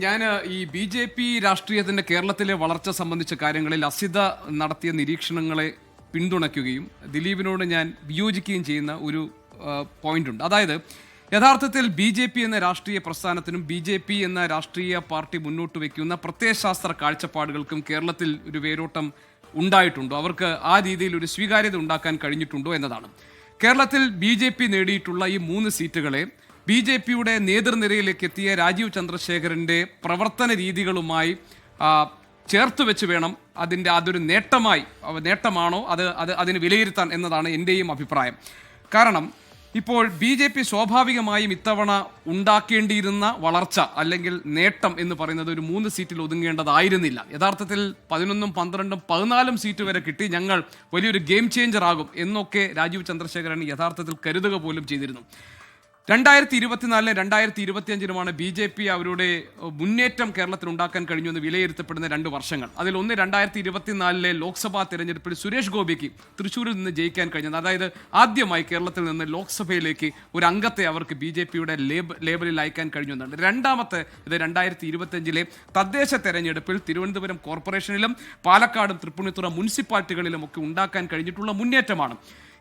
ഞാൻ ഈ BJP രാഷ്ട്രീയത്തിന്റെ കേരളത്തിലെ വളർച്ച സംബന്ധിച്ച കാര്യങ്ങളിൽ അസിത നടത്തിയ നിരീക്ഷണങ്ങളെ പിന്തുണയ്ക്കുകയും ദിലീപിനോട് ഞാൻ വിയോജിക്കുകയും ചെയ്യുന്ന ഒരു പോയിന്റ് ഉണ്ട്. അതായത് യഥാർത്ഥത്തിൽ BJP എന്ന രാഷ്ട്രീയ പ്രസ്ഥാനത്തിനും BJP എന്ന രാഷ്ട്രീയ പാർട്ടി മുന്നോട്ട് വയ്ക്കുന്ന പ്രത്യയശാസ്ത്ര കാഴ്ചപ്പാടുകൾക്കും കേരളത്തിൽ ഒരു വേരോട്ടം ഉണ്ടായിട്ടുണ്ടോ, അവർക്ക് ആ രീതിയിൽ ഒരു സ്വീകാര്യത ഉണ്ടാക്കാൻ കഴിഞ്ഞിട്ടുണ്ടോ എന്നതാണ്. കേരളത്തിൽ BJP നേടിയിട്ടുള്ള ഈ 3 സീറ്റുകളെ BJPയുടെ നേതൃനിരയിലേക്ക് എത്തിയ രാജീവ് ചന്ദ്രശേഖരന്റെ പ്രവർത്തന രീതികളുമായി ചേർത്ത് വെച്ച് വേണം അതൊരു നേട്ടമാണോ അതിന് വിലയിരുത്താൻ എന്നതാണ് എൻ്റെയും അഭിപ്രായം. കാരണം ഇപ്പോൾ BJP സ്വാഭാവികമായും ഇത്തവണ ഉണ്ടാക്കേണ്ടിയിരുന്ന വളർച്ച അല്ലെങ്കിൽ നേട്ടം എന്ന് പറയുന്നത് ഒരു 3 സീറ്റിൽ ഒതുങ്ങേണ്ടതായിരുന്നില്ല. യഥാർത്ഥത്തിൽ 11, 12, 14 സീറ്റ് വരെ കിട്ടി, ഞങ്ങൾ വലിയൊരു ഗെയിം ചേഞ്ചർ ആകും എന്നൊക്കെ രാജീവ് ചന്ദ്രശേഖരൻ യഥാർത്ഥത്തിൽ കരുതുക പോലും ചെയ്തിരുന്നു. 2024 2025 BJP അവരുടെ മുന്നേറ്റം കേരളത്തിൽ ഉണ്ടാക്കാൻ കഴിഞ്ഞു എന്ന് വിലയിരുത്തപ്പെടുന്ന 2 വർഷങ്ങൾ. അതിലൊന്ന് 2024 ലോക്സഭാ തെരഞ്ഞെടുപ്പിൽ സുരേഷ് ഗോപിക്ക് തൃശ്ശൂരിൽ നിന്ന് ജയിക്കാൻ കഴിഞ്ഞത്. അതായത് ആദ്യമായി കേരളത്തിൽ നിന്ന് ലോക്സഭയിലേക്ക് ഒരു അംഗത്തെ അവർക്ക് BJPയുടെ ലേബലിൽ അയക്കാൻ കഴിഞ്ഞു എന്നാണ്. രണ്ടാമത്തെ ഇത് 2025 തദ്ദേശ തെരഞ്ഞെടുപ്പിൽ തിരുവനന്തപുരം കോർപ്പറേഷനിലും പാലക്കാടും തൃപ്പൂണിത്തുറ മുനിസിപ്പാലിറ്റികളിലും ഒക്കെ ഉണ്ടാക്കാൻ കഴിഞ്ഞിട്ടുള്ള മുന്നേറ്റമാണ്.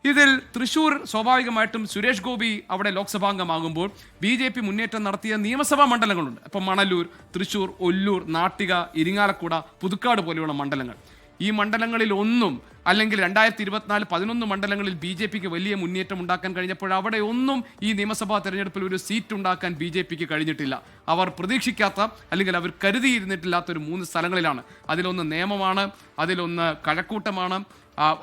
ഇതിൽ തൃശ്ശൂർ സ്വാഭാവികമായിട്ടും സുരേഷ് ഗോപി അവിടെ ലോക്സഭാംഗമാകുമ്പോൾ BJP മുന്നേറ്റം നടത്തിയ നിയമസഭാ മണ്ഡലങ്ങളുണ്ട്. ഇപ്പം മണലൂർ, തൃശ്ശൂർ, ഒല്ലൂർ, നാട്ടിക, ഇരിങ്ങാലക്കുട, പുതുക്കാട് പോലെയുള്ള മണ്ഡലങ്ങൾ. ഈ മണ്ഡലങ്ങളിൽ ഒന്നും അല്ലെങ്കിൽ 2024 11 മണ്ഡലങ്ങളിൽ BJPക്ക് വലിയ മുന്നേറ്റം ഉണ്ടാക്കാൻ കഴിഞ്ഞപ്പോൾ അവിടെ ഒന്നും ഈ നിയമസഭാ തെരഞ്ഞെടുപ്പിൽ ഒരു സീറ്റ് ഉണ്ടാക്കാൻ BJPക്ക് കഴിഞ്ഞിട്ടില്ല. അവർ പ്രതീക്ഷിക്കാത്ത അല്ലെങ്കിൽ അവർ കരുതിയിരുന്നിട്ടില്ലാത്ത ഒരു 3 സ്ഥലങ്ങളിലാണ്. അതിലൊന്ന് നേമമാണ്, അതിലൊന്ന് കഴക്കൂട്ടമാണ്,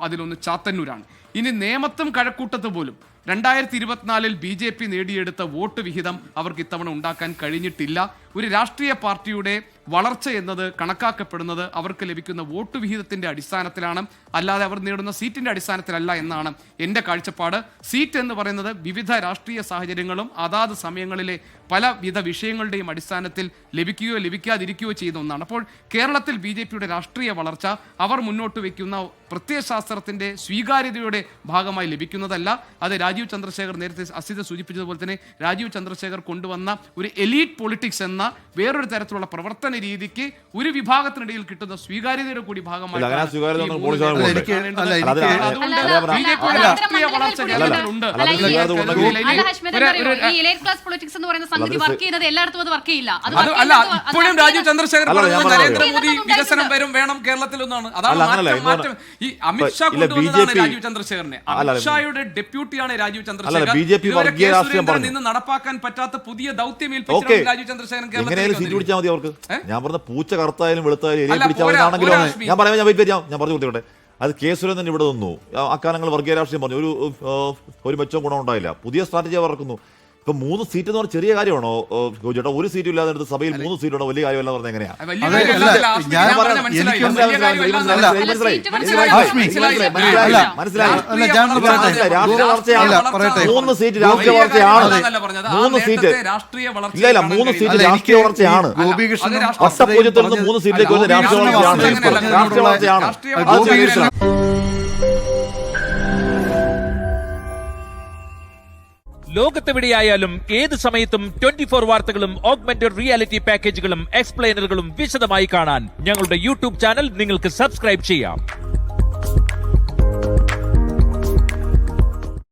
അതിലൊന്ന് ചാത്തന്നൂരാണ്. ഇനി നേമത്തും കഴക്കൂട്ടത്ത് പോലും 2024 BJP നേടിയെടുത്ത വോട്ട് വിഹിതം അവർക്ക് ഇത്തവണ ഉണ്ടാക്കാൻ കഴിഞ്ഞിട്ടില്ല. ഒരു രാഷ്ട്രീയ പാർട്ടിയുടെ വളർച്ച എന്നത് കണക്കാക്കപ്പെടുന്നത് അവർക്ക് ലഭിക്കുന്ന വോട്ട് വിഹിതത്തിന്റെ അടിസ്ഥാനത്തിലാണ്, അല്ലാതെ അവർ നേടുന്ന സീറ്റിന്റെ അടിസ്ഥാനത്തിലല്ല എന്നാണ് എൻ്റെ കാഴ്ചപ്പാട്. സീറ്റ് എന്ന് പറയുന്നത് വിവിധ രാഷ്ട്രീയ സാഹചര്യങ്ങളും അതാത് സമയങ്ങളിലെ പലവിധ വിഷയങ്ങളുടെയും അടിസ്ഥാനത്തിൽ ലഭിക്കുകയോ ലഭിക്കാതിരിക്കുകയോ ചെയ്യുന്ന ഒന്നാണ്. അപ്പോൾ കേരളത്തിൽ BJPയുടെ രാഷ്ട്രീയ വളർച്ച അവർ മുന്നോട്ട് വയ്ക്കുന്ന പ്രത്യയശാസ്ത്രത്തിന്റെ സ്വീകാര്യതയുടെ ഭാഗമായി ലഭിക്കുന്നതല്ല. അത് രാജീവ് ചന്ദ്രശേഖർ നേരത്തെ അസിത സൂചിപ്പിച്ചതുപോലെ തന്നെ രാജീവ് ചന്ദ്രശേഖർ കൊണ്ടുവന്ന ഒരു എലീറ്റ് പൊളിറ്റിക്സ് എന്ന വേറൊരു തരത്തിലുള്ള പ്രവർത്തന രീതിക്ക് ഒരു വിഭാഗത്തിനിടയിൽ കിട്ടുന്ന സ്വീകാര്യതയുടെ കൂടി ഭാഗമായി ഇപ്പോഴും രാജീവ് ചന്ദ്രശേഖർ നരേന്ദ്രമോദി വികസനം വേണം കേരളത്തിലൊന്നാണ്. അതാണ് മാറ്റം. ഈ അമിത്ഷാ കൊണ്ടുവന്നതാണ് രാജീവ് ചന്ദ്രശേഖരനെ. അമിത്ഷായുടെ ഡെപ്യൂട്ടിയാണ് രാജീവ് ചന്ദ്രശേഖർ. നിന്ന് നടപ്പാക്കാൻ പറ്റാത്ത പുതിയ ദൗത്യം ഏൽപ്പിച്ചാണ് രാജീവ് ചന്ദ്രശേഖരൻ കേരളത്തിൽ. ഞാൻ പറഞ്ഞ പൂച്ച കറുത്തായാലും വെളുത്തായാലും പിടിച്ചാണെങ്കിലോ ഞാൻ പറഞ്ഞു കൊടുത്തോട്ടെ. അത് കേസുരൻ തന്നെ ഇവിടെ നിന്നു. അക്കാലങ്ങൾ വർഗീയ രാഷ്ട്രീയം പറഞ്ഞു ഒരു മെച്ചവും ഗുണം ഉണ്ടായില്ല. പുതിയ സ്ട്രാറ്റജി വർക്കുന്നു. ഇപ്പൊ 3 സീറ്റ് എന്ന് പറഞ്ഞാൽ ചെറിയ കാര്യമാണോ ചേട്ടാ? ഒരു സീറ്റ് ഇല്ലാതെ സഭയിൽ 3 സീറ്റുണ്ടോ? വലിയ കാര്യമല്ല പറഞ്ഞ എങ്ങനെയാ? രാഷ്ട്രീയ വളർച്ചയാണ്. 3 സീറ്റ് രാഷ്ട്രീയ വളർച്ചയാണ്. 3 സീറ്റ് ഇല്ല 3 സീറ്റ് രാഷ്ട്രീയ വളർച്ചയാണ്. അഷ്ടപൂജ്യത്തിൽ നിന്ന് 3 സീറ്റിലേക്ക് വരുന്ന രാഷ്ട്രീയ വളർച്ചയാണ്. ലോകത്തെവിടെയായാലും ഏത് സമയത്തും 24 വാർത്തകളും ഓഗ്മെന്റഡ് റിയാലിറ്റി പാക്കേജുകളും എക്സ്പ്ലെയിനറുകളും വിശദമായി കാണാൻ ഞങ്ങളുടെ YouTube ചാനൽ നിങ്ങൾക്ക് സബ്സ്ക്രൈബ് ചെയ്യാം.